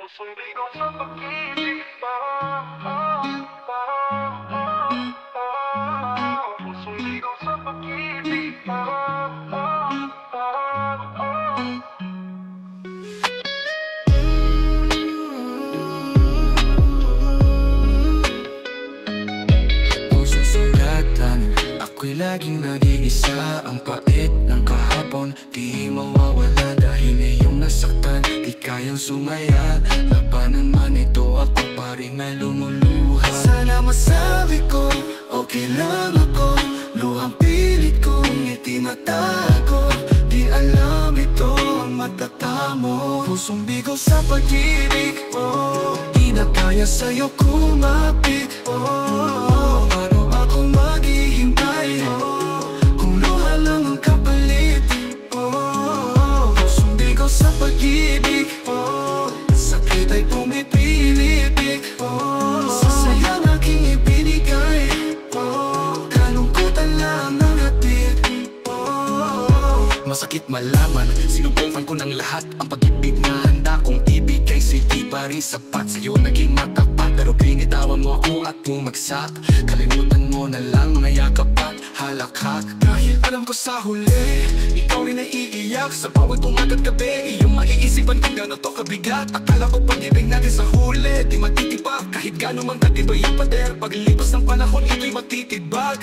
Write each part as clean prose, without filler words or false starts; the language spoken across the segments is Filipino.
Pusong bigo sa pag-ibig Pusong bigo sa pag-ibig Pusong sugatan, ako'y laging nag-iisa. Ang pait ng kahapon, di mawawala dahil iyong nasaktan. Di kayang sumaya, labanan man ito, ako pa rin ay lumuluha. Sana masabi ko, okay lang ako. Luhang pilit kong itinatago, di alam ito ang matatamo. Pusong bigo sa pag-ibig, di na kaya sa'yo kumapit. Paano ako maghihintay kung luha lang ang kapalit? Pusong bigo sa pag-ibig, sakit ay pumipilit. Sa sayang aking ibinigay, kalungkutan lang ang hatid. Masakit malaman, sinubukan ko ng lahat. Ang pag-ibig na handa kong ibigay sa'yo di pa rin sapat. Sa'yo naging matapat, pero binitawan mo ako at bumagsak. Kalimutan mo na lang mga yakap at halakhak. Dahil alam ko sa huli, ikaw rin ay iiyak. Sa bawat umagat gabi, iyong maiisipan kung gano'n to kabigat. Akala ko pag-ibig natin sa huli, di matitibag. Kahit gano'n mang katibay ang pader, paglipas ng panahon ito'y matitibag.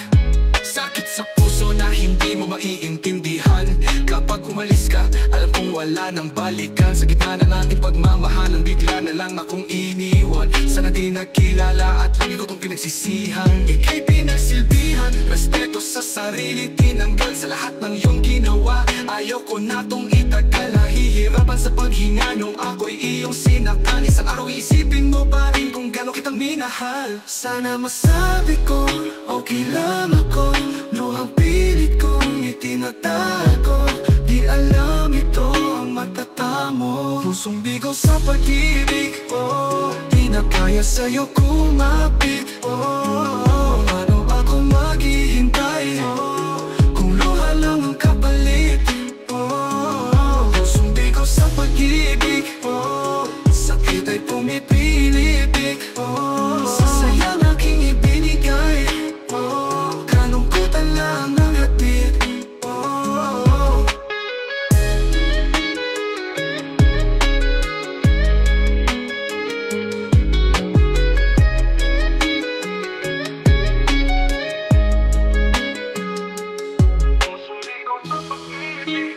Sakit sa puso na hindi mo maiintindihan. Kapag umalis ka, alam kong wala nang balikan. Sa gitna na nating pagmamahalan, bigla na lang akong iniwan. Sana di nakilala at lagi ko tong pinagsisihan. Ika'y pinagsilbihan, respeto sa sarili, tinanggal sa lahat ng iyong ginawa. Ayaw ko na tong itagal, nahihirapan sa paghinga nung ako'y iyong sinaktan. Isang araw iisipin mo pa rin kung gano'n kitang minahal. Sana masabi ko, okay lang ako. Luhang pilit kong itinatago, di alam ito ang matatamo. Pusong bigo sa pag-ibig, di na kaya sa'yo kumapit. Paano ako maghihintay kung luha lang ang kapalit? Pusong bigo sa pag-ibig, sakit ay pumipilit. Sa sayang aking ibinigay, kalungkutan lang ang hatid. Pusong bigo sa pag-ibig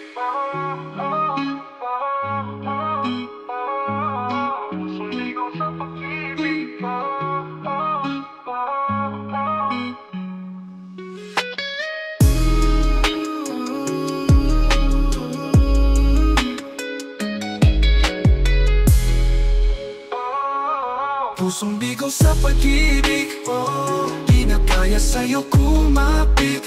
Pusong bigo sa pag-ibig Pusong bigo sa pag-ibig, di na kaya sa'yo kumapit.